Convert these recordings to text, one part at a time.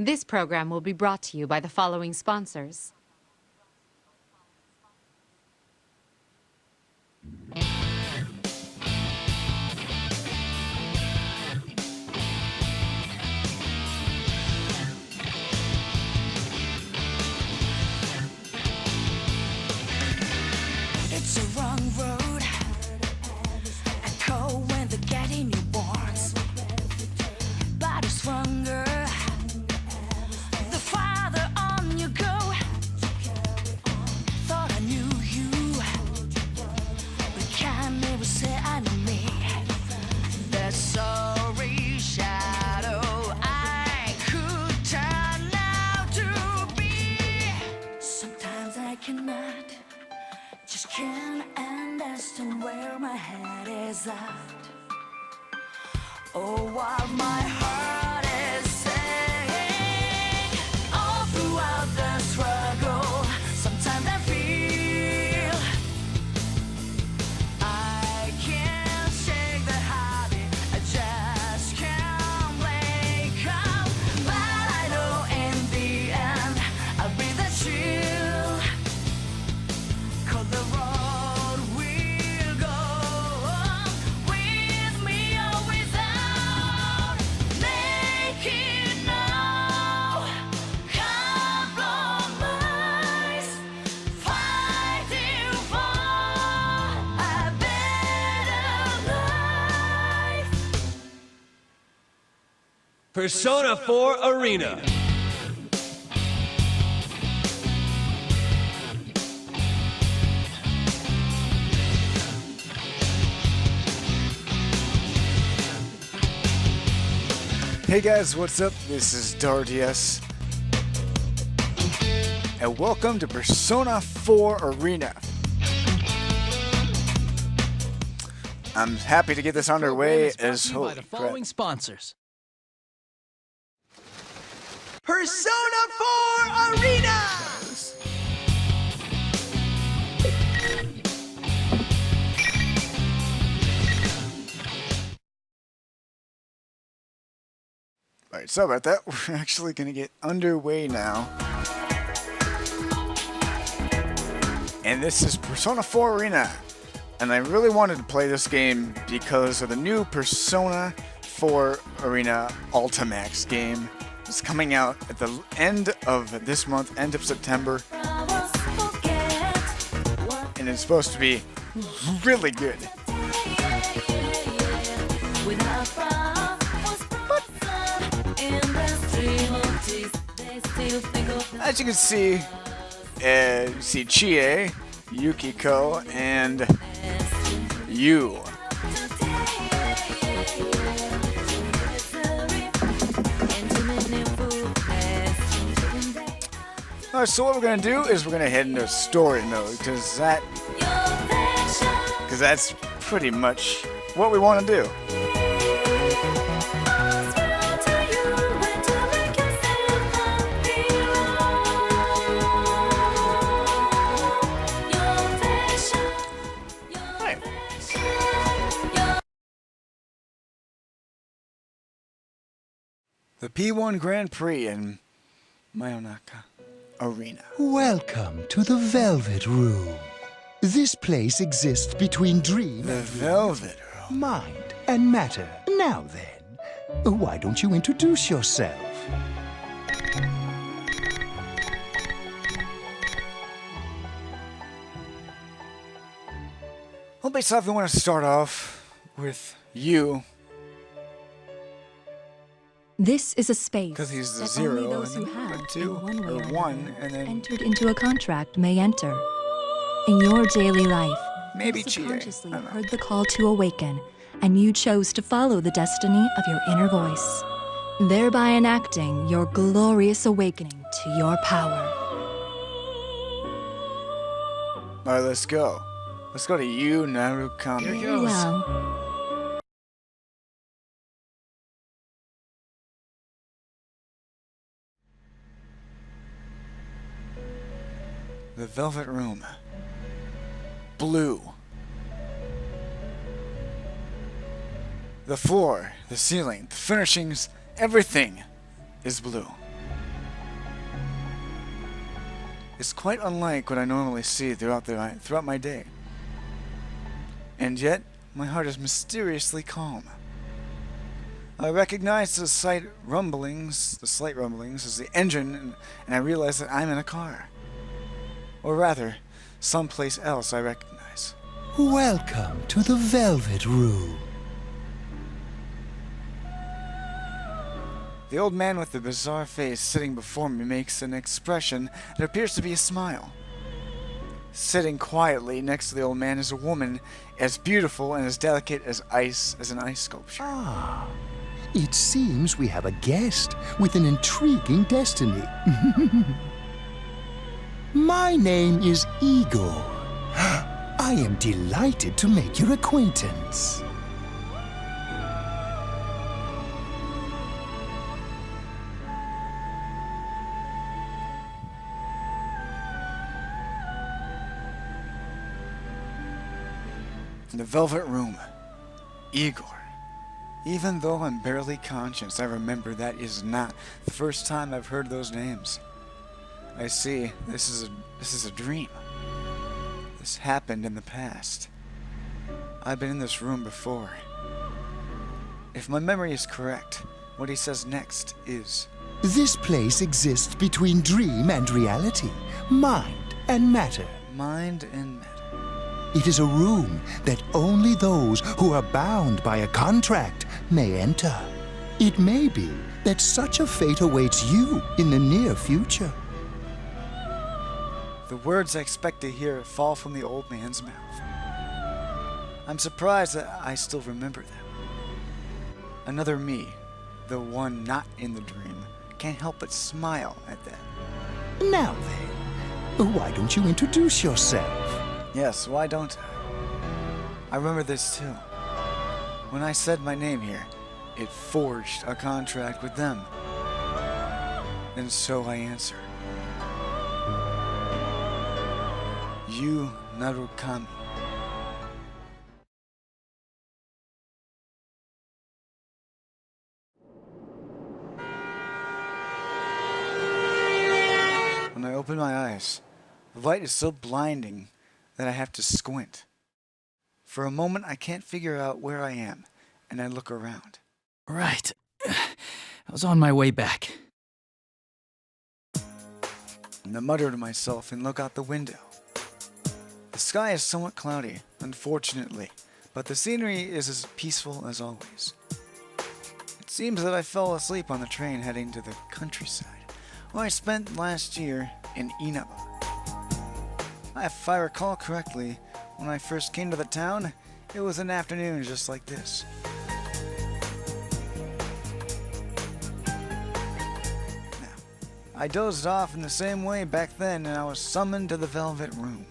This program will be brought to you by the following sponsors. It's a wrong road. Echo when they're getting newborns. But it's stronger. The farther on you go. Thought I knew you. But can't never say I know me. That sorry shadow I could turn out to be. Sometimes I cannot. Just can't understand where my head is at. Oh, what my heart is saying. All throughout the struggle, sometimes I feel I can't shake the habit. I just can't wake up. But I know in the end I'll be the chill. 'Cause the road will go on with me or without. Making no compromise. Fighting for a better life. Persona 4 Arena. Hey guys, what's up? This is Daaro, and welcome to Persona 4 Arena. I'm happy to get this underway as by the holy following crap. sponsors. Persona 4 Arena. Alright, sorry about that. We're actually going to get underway now. And this is Persona 4 Arena. And I really wanted to play this game because of the new Persona 4 Arena Ultimax game. It's coming out at the end of this month, end of September. And it's supposed to be really good. As you can see, you see Chie, Yukiko, and Yu. Alright, so what we're gonna do is we're gonna head into story mode, because that's pretty much what we want to do. The P1 Grand Prix in Mayonaka Arena. Welcome to the Velvet Room. This place exists between dream The Velvet Room. mind and matter. Now then, why don't you introduce yourself? Well, based off, we want to start off with Yu, This is a space because he's the that zero, only those and who then have, two, in one way or or one, another, and then entered into a contract may enter. In your daily life, maybe you Chie. subconsciously I don't know. heard the call to awaken, and you chose to follow the destiny of your inner voice, thereby enacting your glorious awakening to your power. Alright, let's go. Let's go to Yu Narukami. Here goes. Well, The Velvet Room. Blue. The floor, the ceiling, the furnishings, everything is blue. is quite unlike what I normally see throughout my day. And yet, my heart is mysteriously calm. I recognize the slight rumblings as the engine, and I realize that I'm in a car. Or rather, someplace else I recognize. Welcome to the Velvet Room. The old man with the bizarre face sitting before me makes an expression that appears to be a smile. Sitting quietly next to the old man is a woman as beautiful and as delicate as an ice sculpture. Ah, it seems we have a guest with an intriguing destiny. My name is Igor. I am delighted to make your acquaintance. In the Velvet Room, Igor. Even though I'm barely conscious, I remember that is not the first time I've heard those names. I see, this is a dream. This happened in the past. I've been in this room before. If my memory is correct, what he says next is... This place exists between dream and reality, mind and matter. Mind and matter. It is a room that only those who are bound by a contract may enter. It may be that such a fate awaits you in the near future. The words I expect to hear fall from the old man's mouth. I'm surprised that I still remember them. Another me, the one not in the dream, can't help but smile at that. Now then, why don't you introduce yourself? Yes, why don't I? I remember this too. When I said my name here, it forged a contract with them. And so I answered. You, Narukami. When I open my eyes, the light is so blinding that I have to squint. For a moment, I can't figure out where I am, and I look around. Right. I was on my way back. And I mutter to myself and look out the window. The sky is somewhat cloudy, unfortunately, but the scenery is as peaceful as always. It seems that I fell asleep on the train heading to the countryside, where I spent last year in Inaba. If I recall correctly, when I first came to the town, it was an afternoon just like this. Now, I dozed off in the same way back then, and I was summoned to the Velvet Room.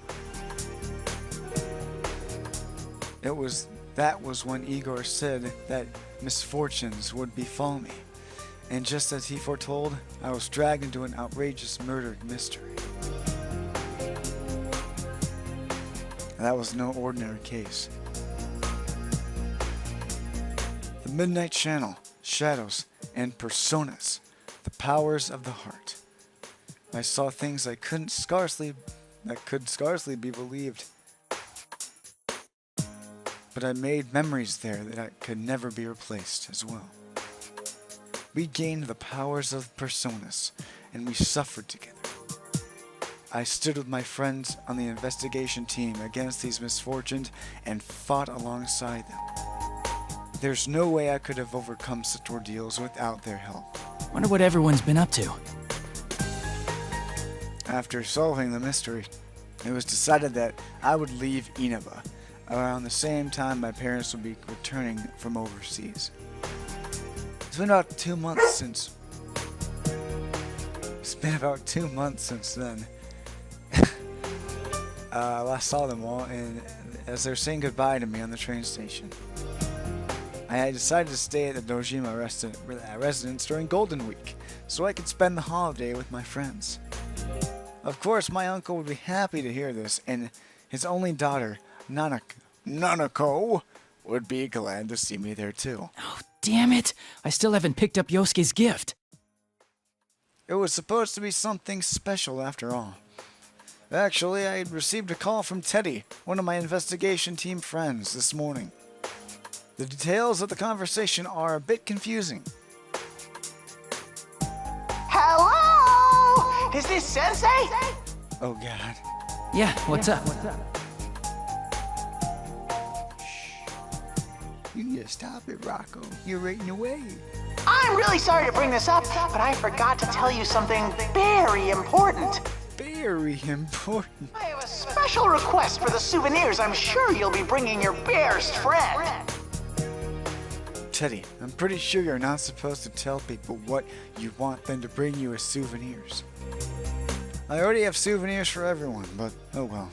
That was when Igor said that misfortunes would befall me, and just as he foretold, I was dragged into an outrageous murder mystery. That was no ordinary case. The Midnight Channel, shadows, and personas, the powers of the heart. I saw things that could scarcely be believed. But I made memories there that could never be replaced as well. We gained the powers of personas, and we suffered together. I stood with my friends on the investigation team against these misfortunes and fought alongside them. There's no way I could have overcome such ordeals without their help. Wonder what everyone's been up to. After solving the mystery, it was decided that I would leave Inaba around the same time my parents would be returning from overseas. It's been about 2 months since then. I last saw them all, and as they were saying goodbye to me on the train station, I had decided to stay at the Dojima residence during Golden Week, so I could spend the holiday with my friends. Of course, my uncle would be happy to hear this, and his only daughter, Nanako, would be glad to see me there too. Oh, damn it! I still haven't picked up Yosuke's gift. It was supposed to be something special after all. Actually, I received a call from Teddie, one of my investigation team friends, this morning. The details of the conversation are a bit confusing. Hello? Is this Sensei? Oh god. Yeah, what's up? You need to stop it, Rocco. You're right in the way. I'm really sorry to bring this up, but I forgot to tell you something very important. Very important. I have a special request for the souvenirs I'm sure you'll be bringing your bear's friend. Teddie, I'm pretty sure you're not supposed to tell people what you want them to bring you as souvenirs. I already have souvenirs for everyone, but oh well.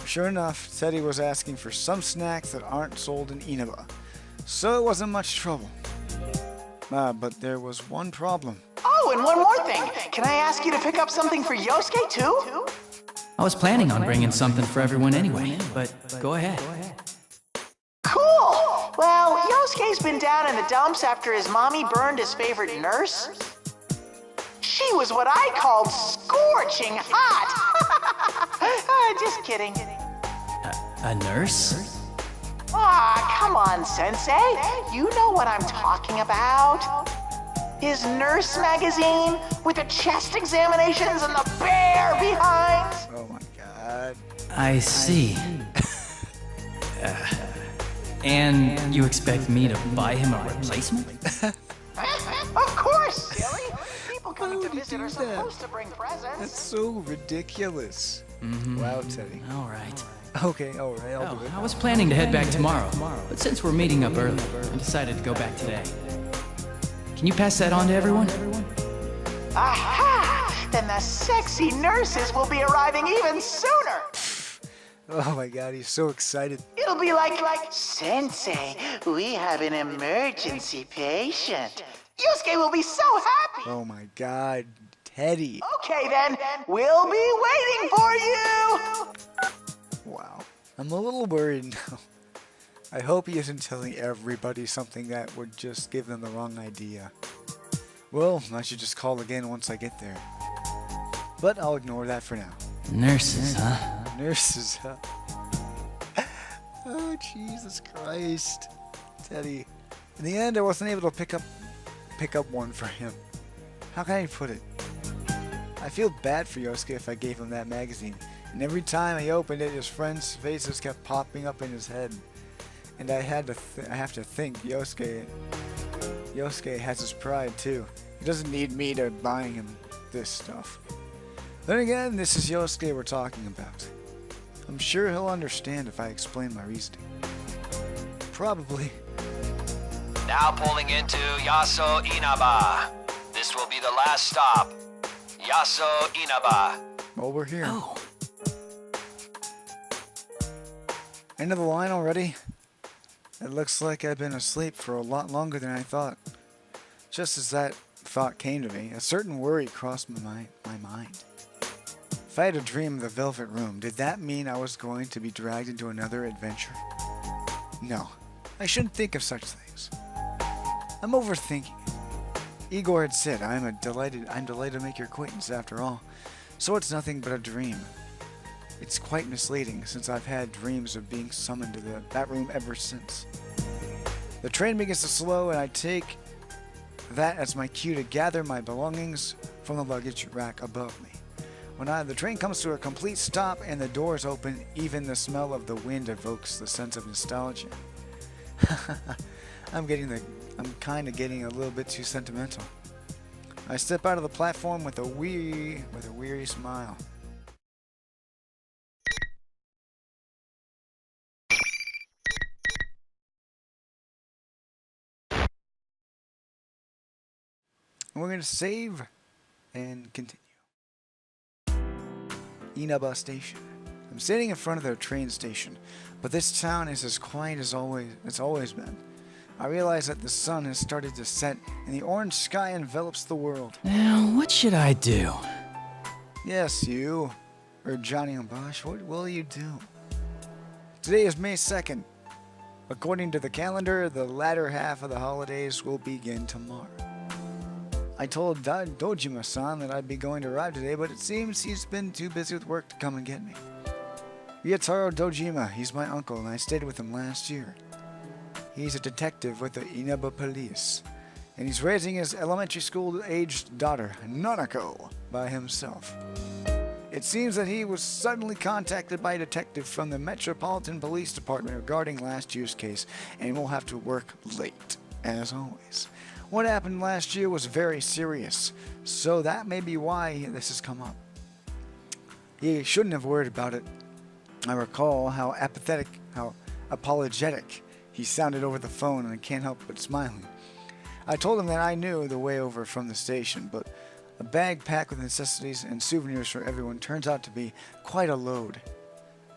Sure enough, Teddie was asking for some snacks that aren't sold in Inaba, so it wasn't much trouble. But there was one problem. Oh, and one more thing. Can I ask you to pick up something for Yosuke too? I was planning on bringing something for everyone anyway, but go ahead. Cool! Well, Yosuke's been down in the dumps after his mommy burned his favorite nurse. She was what I called scorching hot. Just kidding. A nurse? Ah, come on, Sensei. You know what I'm talking about. His nurse magazine with the chest examinations and the bear behind. Oh my god. I see. And you expect me to buy him a replacement? Of course, silly. People coming to would you visit do are that? supposed to bring presents. That's so ridiculous. Wow, Teddie. All right. Okay, alright, I'll do it. I was planning to head back tomorrow, but since we're meeting up early, I decided to go back today. Can you pass that on to everyone? Aha! Then the sexy nurses will be arriving even sooner. Oh my god, he's so excited. It'll be like, Sensei, we have an emergency patient. Yosuke will be so happy. Oh my god, Teddie. Okay then, we'll be waiting for you. Wow. I'm a little worried now. I hope he isn't telling everybody something that would just give them the wrong idea. Well, I should just call again once I get there. But I'll ignore that for now. Nurses, huh? Nurses, huh? Oh, Jesus Christ. Teddie. In the end, I wasn't able to pick up one for him. How can I put it? I feel bad for Yosuke if I gave him that magazine. And every time he opened it, his friends' faces kept popping up in his head. And I have to think Yosuke has his pride too. He doesn't need me to buying him this stuff. Then again, this is Yosuke we're talking about. I'm sure he'll understand if I explain my reasoning. Probably. Now pulling into Yaso Inaba. This will be the last stop. Yaso Inaba. Well, we're here. Oh. End of the line already? It looks like I've been asleep for a lot longer than I thought. Just as that thought came to me, a certain worry crossed my mind. If I had a dream of the Velvet Room, did that mean I was going to be dragged into another adventure? No, I shouldn't think of such things. I'm overthinking it. Igor had said, I'm delighted to make your acquaintance after all, so it's nothing but a dream. It's quite misleading since I've had dreams of being summoned to that room ever since. The train begins to slow and I take that as my cue to gather my belongings from the luggage rack above me. When the train comes to a complete stop and the doors open, even the smell of the wind evokes the sense of nostalgia. I'm kind of getting a little bit too sentimental. I step out of the platform with a weary smile. We're going to save and continue. Inaba Station. I'm sitting in front of the train station, but this town is as quiet as it's always been. I realize that the sun has started to set and the orange sky envelops the world. Now, what should I do? Yes, you, or Johnny and Bosch, what will you do? Today is May 2nd. According to the calendar, the latter half of the holidays will begin tomorrow. I told Dojima-san that I'd be going to arrive today, but it seems he's been too busy with work to come and get me. Ryotaro Dojima, he's my uncle, and I stayed with him last year. He's a detective with the Inaba police, and he's raising his elementary school-aged daughter, Nanako, by himself. It seems that he was suddenly contacted by a detective from the Metropolitan Police Department regarding last year's case, and will have to work late, as always. What happened last year was very serious, so that may be why this has come up. He shouldn't have worried about it. I recall how apologetic he sounded over the phone, and I can't help but smiling. I told him that I knew the way over from the station, but a bag packed with necessities and souvenirs for everyone turns out to be quite a load.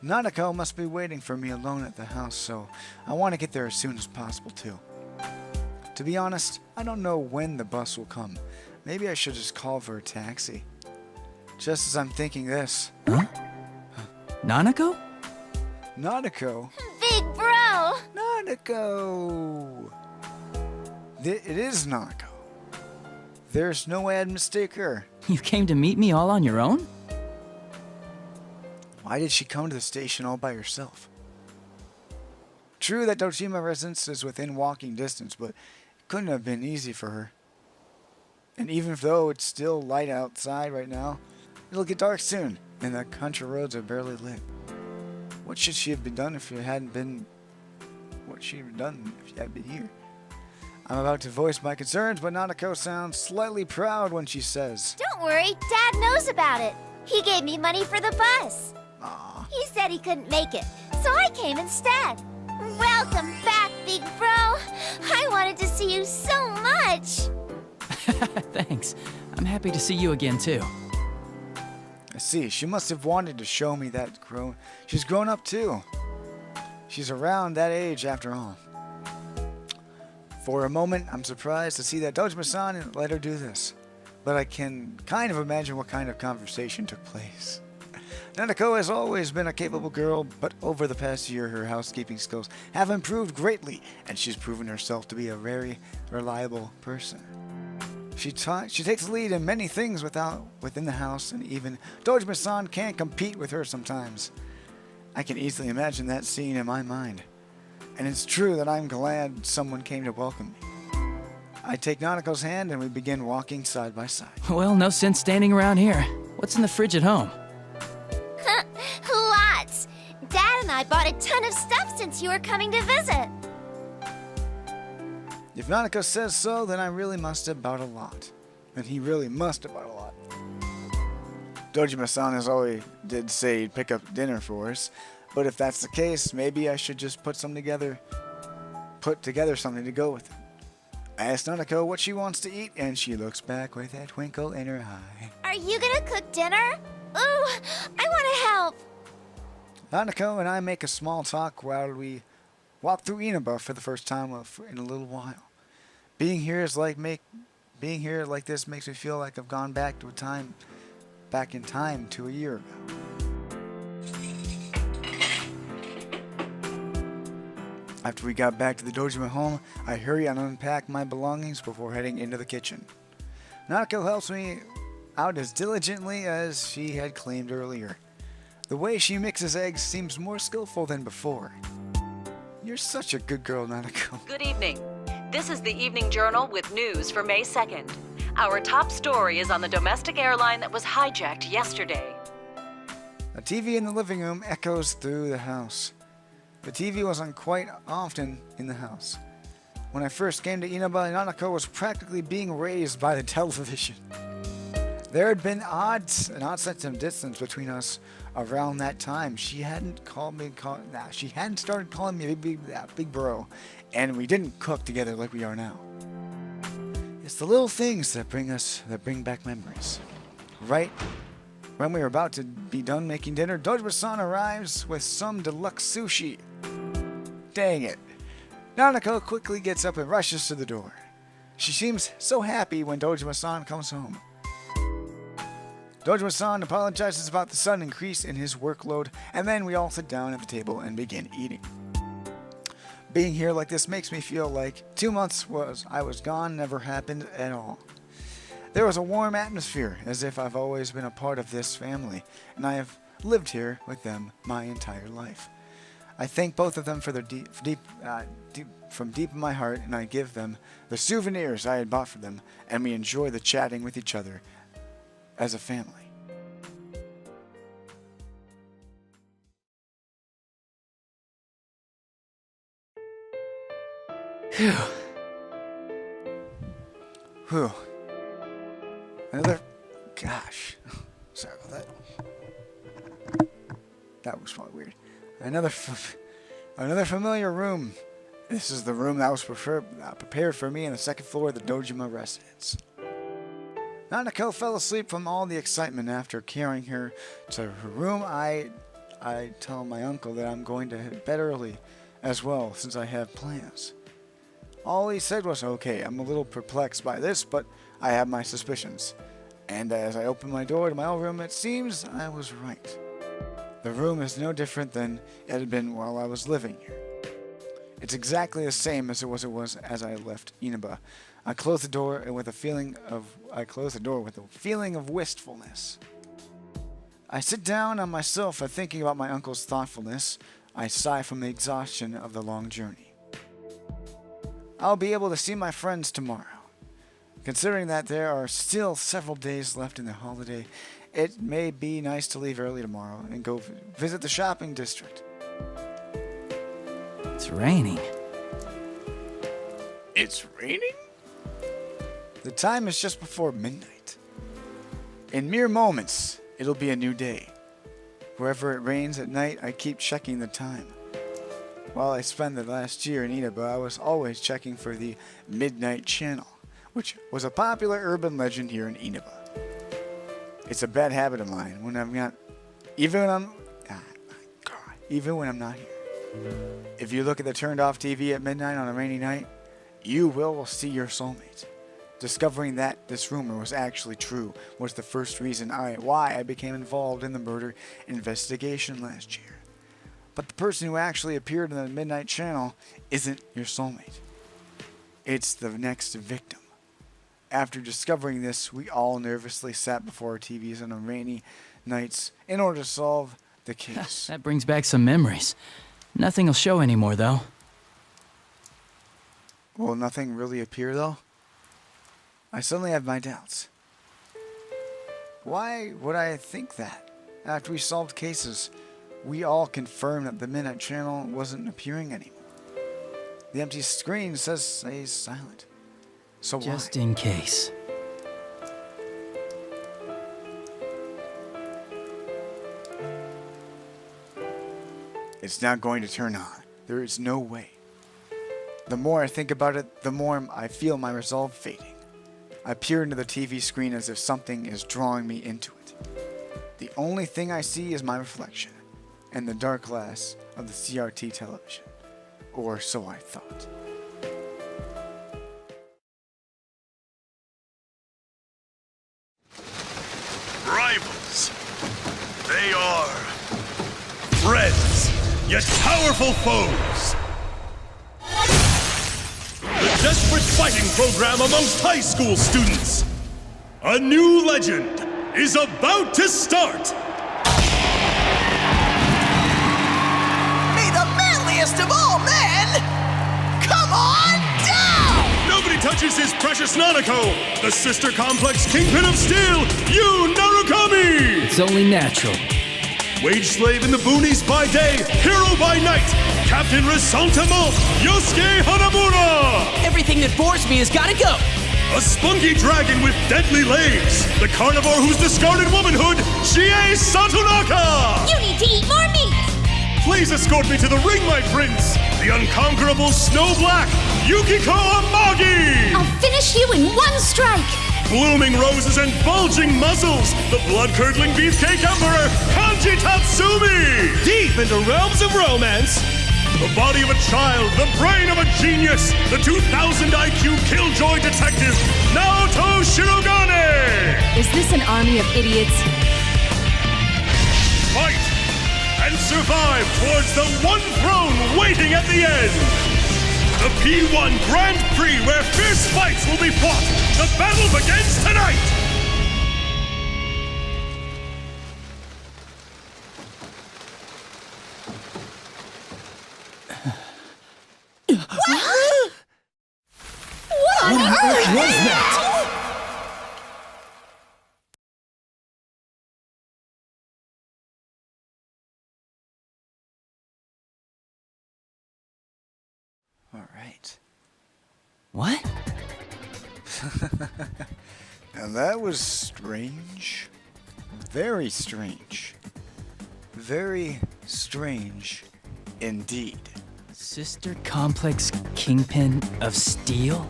Nanako must be waiting for me alone at the house, so I want to get there as soon as possible too. To be honest, I don't know when the bus will come. Maybe I should just call for a taxi. Just as I'm thinking this. Huh? Nanako? Nanako? Big bro! Nanako! It is Nanako. There's no way I'd mistake her. You came to meet me all on your own? Why did she come to the station all by herself? True that Dojima residence is within walking distance, but it couldn't have been easy for her. And even though it's still light outside right now, it'll get dark soon, and the country roads are barely lit. What should she have done if it hadn't been... What should she have done if she hadn't been here? I'm about to voice my concerns, but Nanako sounds slightly proud when she says, Don't worry, Dad knows about it. He gave me money for the bus. "Aw, He said he couldn't make it, so I came instead. Welcome back, big bro. I wanted to see you so much. Thanks. I'm happy to see you again, too. I see. She must have wanted to show me that she's grown up too. She's around that age after all. For a moment, I'm surprised to see that Dojima-san let her do this, but I can kind of imagine what kind of conversation took place. Nanako has always been a capable girl, but over the past year, her housekeeping skills have improved greatly, and she's proven herself to be a very reliable person. She takes the lead in many things within the house, and even Dojima-san can't compete with her sometimes. I can easily imagine that scene in my mind. And it's true that I'm glad someone came to welcome me. I take Nanako's hand and we begin walking side by side. Well, no sense standing around here. What's in the fridge at home? Lots. Dad and I bought a ton of stuff since you were coming to visit. If Nanako says so, then I really must have bought a lot. And he really must have bought a lot. Dojima-san as always did say he'd pick up dinner for us. But if that's the case, maybe I should just put together something to go with it. I asked Nanako what she wants to eat, and she looks back with a twinkle in her eye. Are you gonna cook dinner? Ooh, I wanna help. Nanako and I make a small talk while we walk through Inaba for the first time in a little while. Being here like this makes me feel like I've gone back in time to a year ago. After we got back to the Dojima home, I hurry and unpack my belongings before heading into the kitchen. Nanako helps me out as diligently as she had claimed earlier. The way she mixes eggs seems more skillful than before. You're such a good girl, Nanako. Good evening. This is the Evening Journal with news for May 2nd. Our top story is on the domestic airline that was hijacked yesterday. A TV in the living room echoes through the house. The TV wasn't quite often in the house. When I first came to Inaba, Nanako was practically being raised by the television. There had been an odd sense of distance between us around that time. She hadn't started calling me big bro, and we didn't cook together like we are now. It's the little things that bring back memories. Right when we were about to be done making dinner, Dojima-san arrives with some deluxe sushi. Dang it. Nanako quickly gets up and rushes to the door. She seems so happy when Dojima-san comes home. Dojima-san apologizes about the sudden increase in his workload, and then we all sit down at the table and begin eating. Being here like this makes me feel like 2 months I was gone never happened at all. There was a warm atmosphere, as if I've always been a part of this family, and I have lived here with them my entire life. I thank both of them for their from deep in my heart, and I give them the souvenirs I had bought for them, and we enjoy the chatting with each other as a family. Phew. Whew. Another... Gosh. Sorry about that. That was probably weird. Another familiar room. This is the room that was prepared for me on the second floor of the Dojima residence. Nanako fell asleep from all the excitement. After carrying her to her room, I tell my uncle that I'm going to bed early as well, since I have plans. All he said was, okay. I'm a little perplexed by this, but I have my suspicions. And as I open my door to my own room, it seems I was right. The room is no different than it had been while I was living here. It's exactly the same as it was as I left Inaba. I closed the door with a feeling of wistfulness. I sit down on my sofa thinking about my uncle's thoughtfulness. I sigh from the exhaustion of the long journey. I'll be able to see my friends tomorrow. Considering that there are still several days left in the holiday, it may be nice to leave early tomorrow and go visit the shopping district. It's raining. It's raining? The time is just before midnight. In mere moments, it'll be a new day. Wherever it rains at night, I keep checking the time. While I spent the last year in Inaba, I was always checking for the Midnight Channel, which was a popular urban legend here in Inaba. It's a bad habit of mine even when I'm not here. If you look at the turned off TV at midnight on a rainy night, you will see your soulmate. Discovering that this rumor was actually true was the first reason why I became involved in the murder investigation last year. But the person who actually appeared in the Midnight Channel isn't your soulmate. It's the next victim. After discovering this, we all nervously sat before our TVs on rainy nights in order to solve the case. That brings back some memories. Nothing will show anymore, though. Will nothing really appear, though? I suddenly have my doubts. Why would I think that? After we solved cases, we all confirmed that the Midnight Channel wasn't appearing anymore. The empty screen stays silent. So why? Just in case. It's not going to turn on. There is no way. The more I think about it, the more I feel my resolve fading. I peer into the TV screen as if something is drawing me into it. The only thing I see is my reflection and the dark glass of the CRT television. Or so I thought. Rivals. They are friends, yet powerful foes. The desperate fighting program amongst high school students. A new legend is about to start. May the manliest of all men come on down! Nobody touches his precious Nanako, the sister complex Kingpin of Steel, you Narukami! It's only natural. Wage slave in the boonies by day, hero by night, Captain Resentiment, Yosuke Hanamura! Everything that bores me has gotta go! A spunky dragon with deadly legs, the carnivore who's discarded womanhood, Chie Satonaka! You need to eat more meat! Please escort me to the ring, my prince, the unconquerable Snow Black, Yukiko Amagi! I'll finish you in one strike! Blooming roses and bulging muzzles, the blood-curdling beefcake emperor, Kanji Tatsumi! Deep into realms of romance! The body of a child, the brain of a genius, the 2000 IQ killjoy detective, Naoto Shirogane! Is this an army of idiots? Fight and survive towards the one throne waiting at the end! The P1 Grand Prix where fierce fights will be fought. The battle begins tonight! What on earth was that? All right. What? And that was strange. Very strange. Very strange indeed. Sister Complex Kingpin of Steel?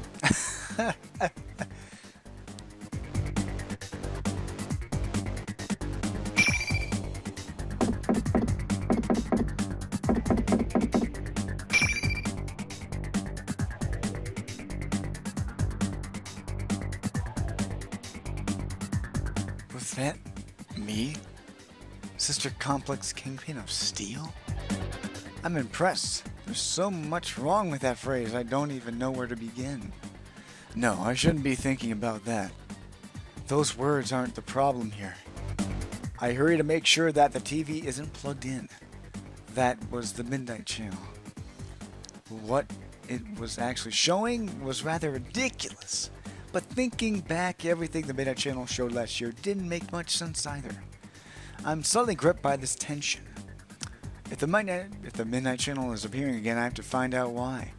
Was that me? Sister Complex Kingpin of Steel? I'm impressed. There's so much wrong with that phrase, I don't even know where to begin. No, I shouldn't be thinking about that. Those words aren't the problem here. I hurry to make sure that the TV isn't plugged in. That was the Midnight Channel. What it was actually showing was rather ridiculous. But thinking back, everything the Midnight Channel showed last year didn't make much sense either. I'm suddenly gripped by this tension. If the Midnight Channel is appearing again, I have to find out why.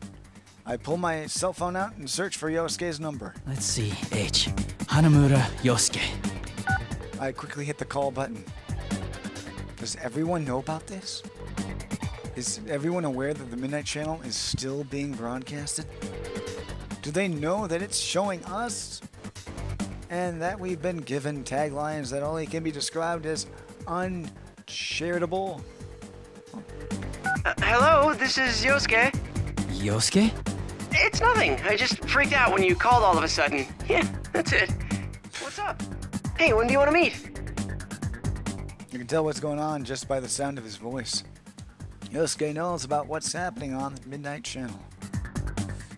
I pull my cell phone out and search for Yosuke's number. Let's see, H. Hanamura Yosuke. I quickly hit the call button. Does everyone know about this? Is everyone aware that the Midnight Channel is still being broadcasted? Do they know that it's showing us? And that we've been given taglines that only can be described as uncharitable? Hello, this is Yosuke. Yosuke? It's nothing. I just freaked out when you called all of a sudden. Yeah, that's it. What's up? Hey, when do you want to meet? You can tell what's going on just by the sound of his voice. Yosuke knows about what's happening on the Midnight Channel.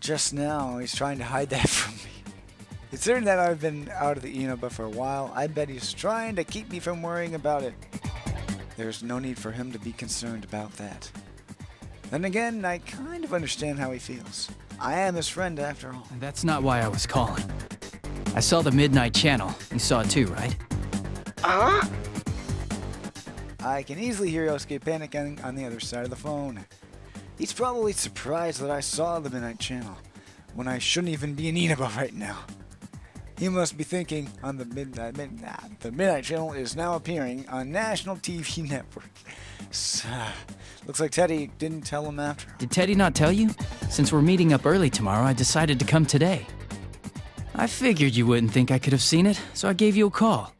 Just now, he's trying to hide that from me. Considering that I've been out of the Inaba for a while, I bet he's trying to keep me from worrying about it. There's no need for him to be concerned about that. Then again, I kind of understand how he feels. I am his friend after all. That's not why I was calling. I saw the Midnight Channel. You saw it too, right? Huh? I can easily hear Yosuke panicking on the other side of the phone. He's probably surprised that I saw the Midnight Channel, when I shouldn't even be in Inaba right now. He must be thinking on the Midnight Channel is now appearing on national TV network. Looks like Teddie didn't tell him after. Did Teddie not tell you? Since we're meeting up early tomorrow, I decided to come today. I figured you wouldn't think I could have seen it, so I gave you a call.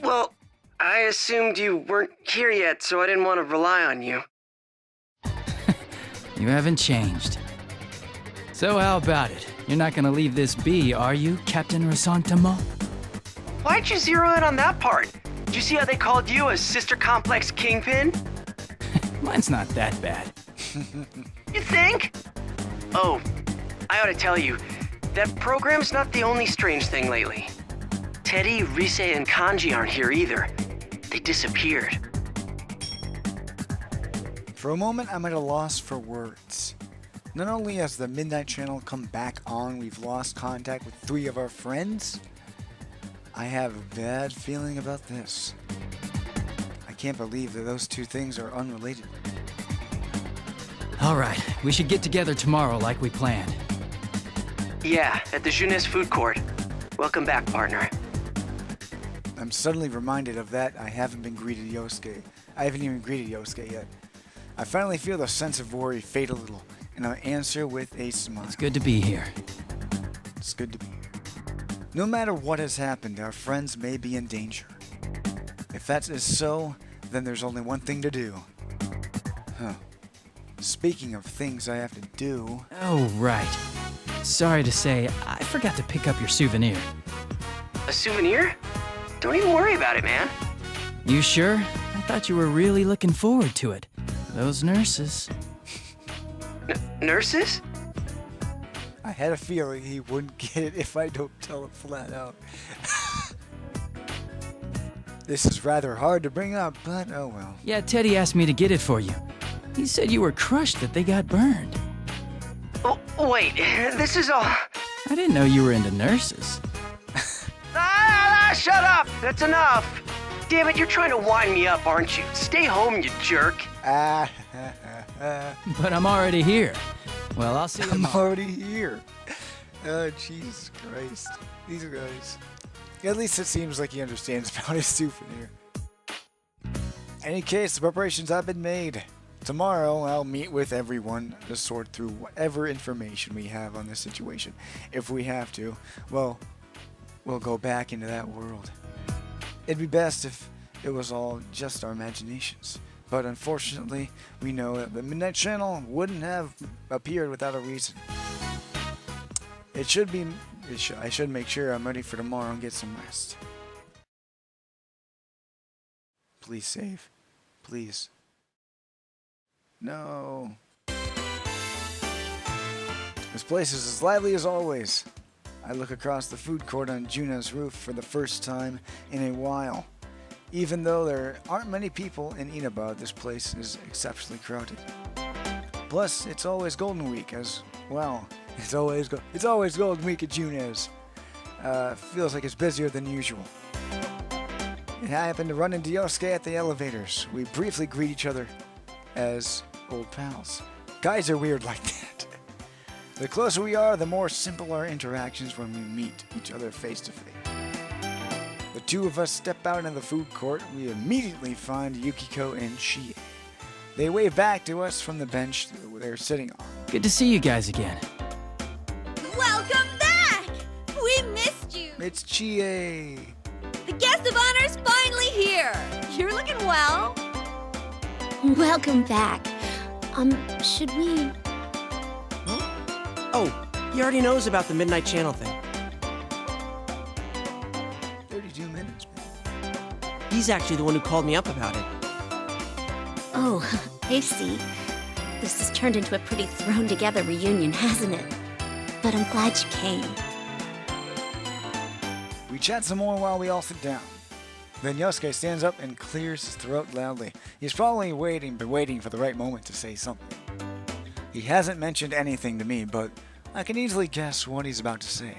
Well, I assumed you weren't here yet, so I didn't want to rely on you. You haven't changed. So how about it? You're not gonna leave this be, are you, Captain Risantamo? Why'd you zero in on that part? Did you see how they called you a Sister Complex Kingpin? Mine's not that bad. You think? Oh, I ought to tell you, that program's not the only strange thing lately. Teddie, Rise, and Kanji aren't here either. They disappeared. For a moment, I'm at a loss for words. Not only has the Midnight Channel come back on, we've lost contact with 3 of our friends. I have a bad feeling about this. I can't believe that those 2 things are unrelated. All right, we should get together tomorrow like we planned. Yeah, at the Jeunesse food court. Welcome back, partner. I'm suddenly reminded of that. I haven't even greeted Yosuke yet. I finally feel the sense of worry fade a little, and I answer with a smile. It's good to be here. It's good to be here. No matter what has happened, our friends may be in danger. If that is so, then there's only one thing to do. Speaking of things I have to do... Oh, right. Sorry to say, I forgot to pick up your souvenir. A souvenir? Don't even worry about it, man. You sure? I thought you were really looking forward to it. Those nurses. Nurses? I had a feeling he wouldn't get it if I don't tell him flat out. This is rather hard to bring up, but oh well. Yeah, Teddie asked me to get it for you. He said you were crushed that they got burned. Oh, wait, this is all... I didn't know you were into nurses. Shut up! That's enough! Damn it, you're trying to wind me up, aren't you? Stay home, you jerk. But I'm already here. Well, I'll see you I'm tomorrow. already here. Oh, Jesus Christ. These guys. At least it seems like he understands about his souvenir. Any case, the preparations have been made. Tomorrow, I'll meet with everyone to sort through whatever information we have on this situation. If we have to, well, we'll go back into that world. It'd be best if it was all just our imaginations. But unfortunately, we know that the Midnight Channel wouldn't have appeared without a reason. I should make sure I'm ready for tomorrow and get some rest. Please save. Please. No. This place is as lively as always. I look across the food court on Juna's roof for the first time in a while. Even though there aren't many people in Inaba, this place is exceptionally crowded. Plus, it's always Golden Week as well. It's always Golden Week at Juna's. Feels like it's busier than usual. I happened to run into Yosuke at the elevators. We briefly greet each other as old pals. Guys are weird like that. The closer we are, the more simple our interactions when we meet each other face to face. The two of us step out into the food court. We immediately find Yukiko and Chie. They wave back to us from the bench they're sitting on. Good to see you guys again. Welcome back! We missed you! It's Chie. The guest of honor's finally here! You're looking well. Welcome back. Should we... Oh, he already knows about the Midnight Channel thing. 32 minutes, man. He's actually the one who called me up about it. Oh, I see. This has turned into a pretty thrown-together reunion, hasn't it? But I'm glad you came. We chat some more while we all sit down. Then Yosuke stands up and clears his throat loudly. He's probably waiting for the right moment to say something. He hasn't mentioned anything to me, but I can easily guess what he's about to say.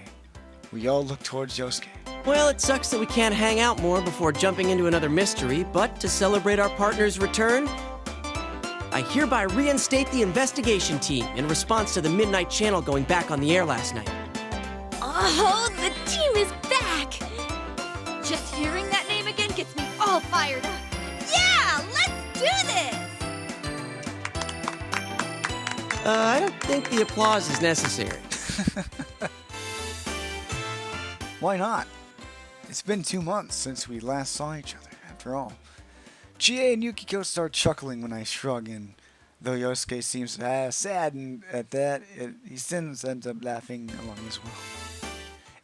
We all look towards Yosuke. Well, it sucks that we can't hang out more before jumping into another mystery, but to celebrate our partner's return, I hereby reinstate the investigation team in response to the Midnight Channel going back on the air last night. Oh, the team is back! Just hearing that name again gets me all fired up. Yeah, let's do this! I don't think the applause is necessary. Why not? It's been 2 months since we last saw each other, after all. Chie and Yukiko start chuckling when I shrug, and though Yosuke seems saddened at that, he still ends up laughing along as well.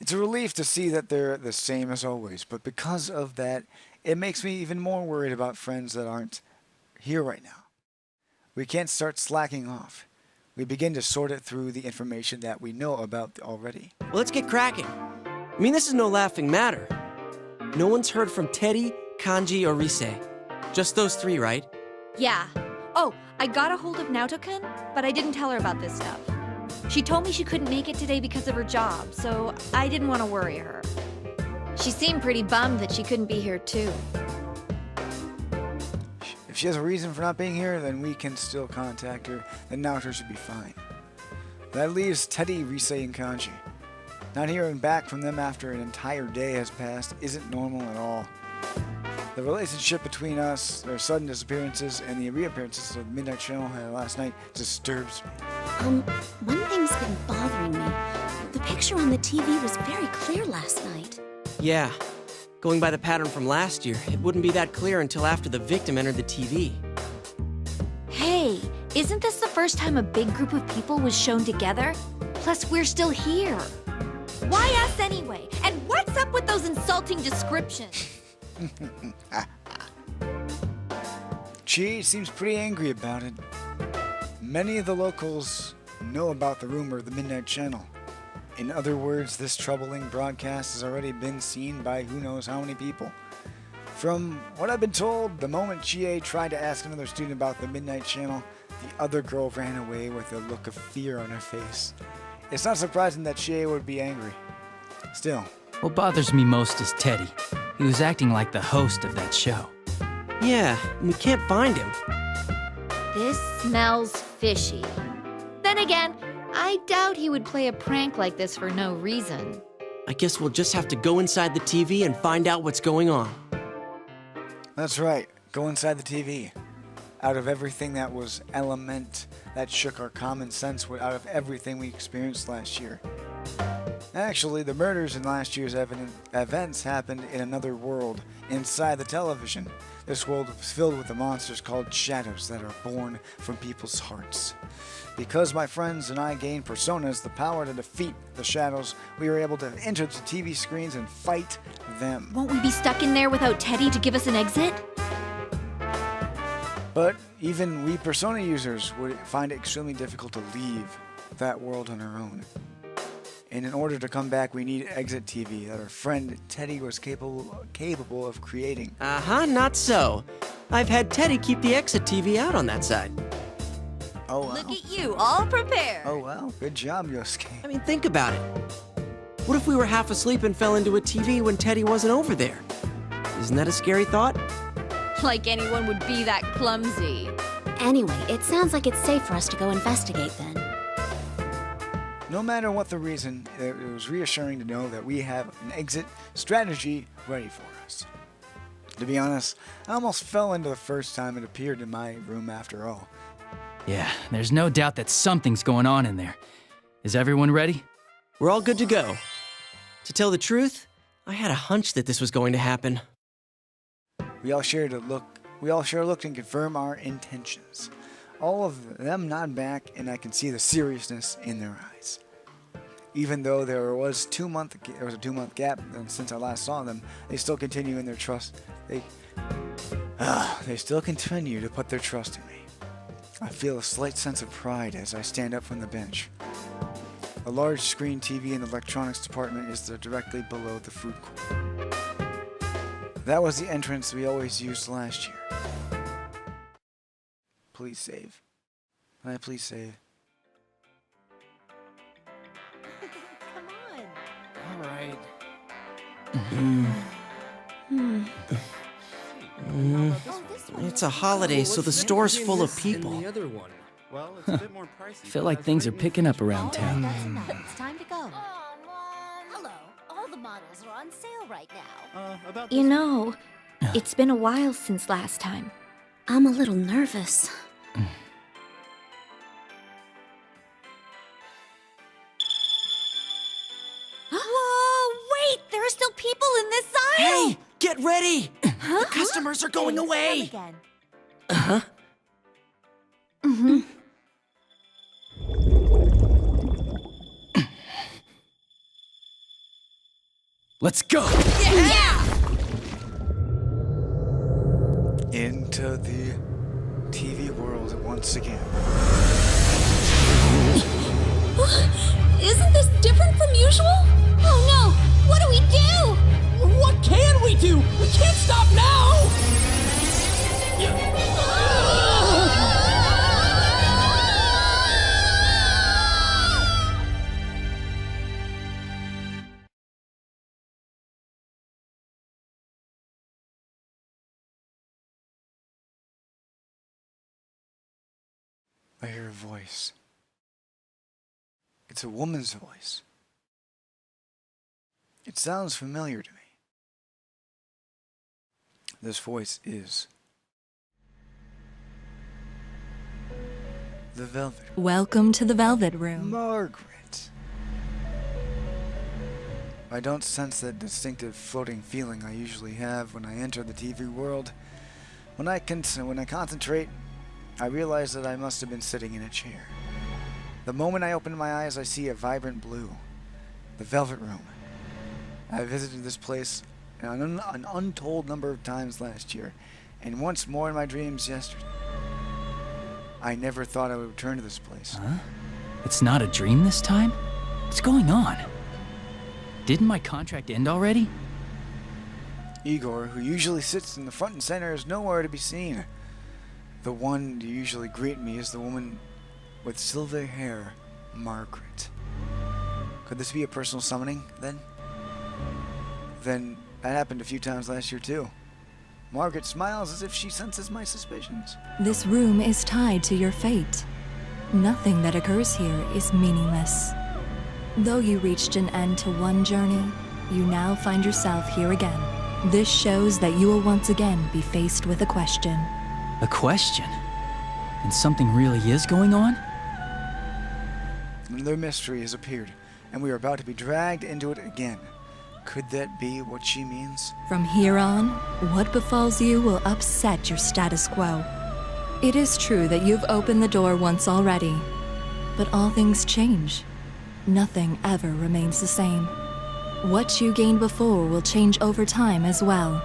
It's a relief to see that they're the same as always, but because of that, it makes me even more worried about friends that aren't here right now. We can't start slacking off. We begin to sort it through the information that we know about already. Well, let's get cracking. I mean, this is no laughing matter. No one's heard from Teddie, Kanji, or Rise. Just those three, right? Yeah. Oh, I got a hold of Naoto-kun, but I didn't tell her about this stuff. She told me she couldn't make it today because of her job, so I didn't want to worry her. She seemed pretty bummed that she couldn't be here too. If she has a reason for not being here, then we can still contact her. Then Naoto should be fine. That leaves Teddie, Rise, and Kanji. Not hearing back from them after an entire day has passed isn't normal at all. The relationship between us, their sudden disappearances, and the reappearances of Midnight Channel last night disturbs me. One thing's been bothering me. The picture on the TV was very clear last night. Yeah. Going by the pattern from last year, it wouldn't be that clear until after the victim entered the TV. Hey, isn't this the first time a big group of people was shown together? Plus, we're still here. Why us anyway? And what's up with those insulting descriptions? Chie seems pretty angry about it. Many of the locals know about the rumor of the Midnight Channel. In other words, this troubling broadcast has already been seen by who knows how many people. From what I've been told, the moment Chie tried to ask another student about the Midnight Channel, the other girl ran away with a look of fear on her face. It's not surprising that Chie would be angry. Still. What bothers me most is Teddie. He was acting like the host of that show. Yeah, we can't find him. This smells fishy. Then again, I doubt he would play a prank like this for no reason. I guess we'll just have to go inside the TV and find out what's going on. That's right. Go inside the TV. Out of everything that was element, that shook our common sense, out of everything we experienced last year. Actually, the murders in last year's events happened in another world, inside the television. This world was filled with the monsters called shadows that are born from people's hearts. Because my friends and I gained personas, the power to defeat the shadows, we were able to enter the TV screens and fight them. Won't we be stuck in there without Teddie to give us an exit? But even we persona users would find it extremely difficult to leave that world on our own. And in order to come back, we need exit TV that our friend Teddie was capable of creating. Not so. I've had Teddie keep the exit TV out on that side. Oh, wow. Look at you, all prepared. Oh, well, good job, Yosuke. I mean, think about it. What if we were half asleep and fell into a TV when Teddie wasn't over there? Isn't that a scary thought? Like anyone would be that clumsy. Anyway, it sounds like it's safe for us to go investigate then. No matter what the reason, it was reassuring to know that we have an exit strategy ready for us. To be honest, I almost fell into the first time it appeared in my room after all. Yeah, there's no doubt that something's going on in there. Is everyone ready? We're all good to go. To tell the truth, I had a hunch that this was going to happen. We all share a look and confirm our intentions. All of them nod back, and I can see the seriousness in their eyes. Even though there was a 2-month gap since I last saw them, they still continue in their trust. They still continue to put their trust in me. I feel a slight sense of pride as I stand up from the bench. A large screen TV in the electronics department is directly below the food court. That was the entrance we always used last year. Please save. Can I please save? Come on. All right. It's a holiday, so the store's full of people. The other one. Well, it's a bit more pricey. I feel like things are picking up around town. That's enough. It's time to go. Hello. All the models are on sale right now. You know, it's been a while since last time. I'm a little nervous. Whoa, wait! There are still people in this aisle! Hey, get ready! Huh? The customers are going away! Uh-huh. Let's go! Yeah! Into the TV world once again. Isn't this different from usual? Oh no! What do we do? What can we do? We can't stop now! I hear a voice. It's a woman's voice. It sounds familiar to me. This voice is the Velvet. Welcome to the Velvet Room. Margaret. I don't sense that distinctive floating feeling I usually have when I enter the TV world. When I concentrate, I realize that I must have been sitting in a chair. The moment I open my eyes, I see a vibrant blue. The Velvet Room. I visited this place an untold number of times last year, and once more in my dreams yesterday. I never thought I would return to this place. Huh? It's not a dream this time? What's going on? Didn't my contract end already? Igor, who usually sits in the front and center, is nowhere to be seen. The one to usually greet me is the woman with silver hair, Margaret. Could this be a personal summoning, then? Then that happened a few times last year, too. Margaret smiles as if she senses my suspicions. This room is tied to your fate. Nothing that occurs here is meaningless. Though you reached an end to one journey, you now find yourself here again. This shows that you will once again be faced with a question. A question? And something really is going on? Another mystery has appeared, and we are about to be dragged into it again. Could that be what she means? From here on, what befalls you will upset your status quo. It is true that you've opened the door once already, but all things change. Nothing ever remains the same. What you gained before will change over time as well.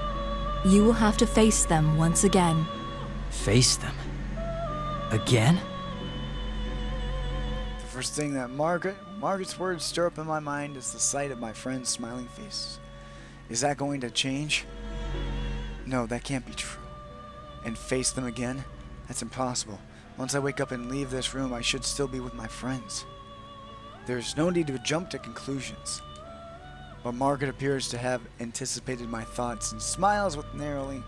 You will have to face them once again. Face them? Again? The first thing that Margaret's words stir up in my mind is the sight of my friend's smiling face. Is that going to change? No, that can't be true. And face them again? That's impossible. Once I wake up and leave this room, I should still be with my friends. There's no need to jump to conclusions. But Margaret appears to have anticipated my thoughts and smiles with narrowing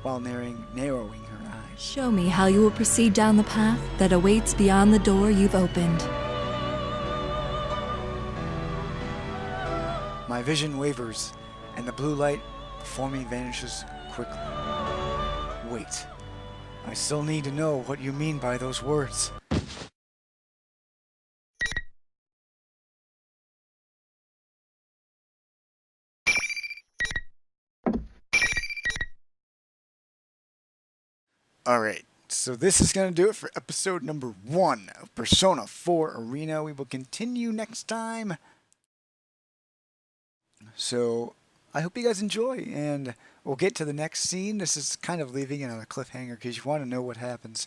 her eyes. Show me how you will proceed down the path that awaits beyond the door you've opened. My vision wavers, and the blue light before me vanishes quickly. Wait. I still need to know what you mean by those words. Alright, so this is going to do it for episode number 1 of Persona 4 Arena. We will continue next time. So, I hope you guys enjoy, and we'll get to the next scene. This is kind of leaving it on a cliffhanger because you want to know what happens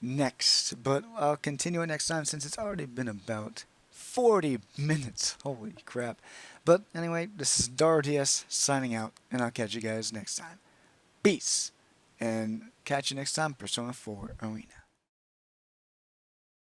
next. But I'll continue it next time since it's already been about 40 minutes. Holy crap. But anyway, this is Daaro DS signing out, and I'll catch you guys next time. Peace, and catch you next time, Persona 4 Arena.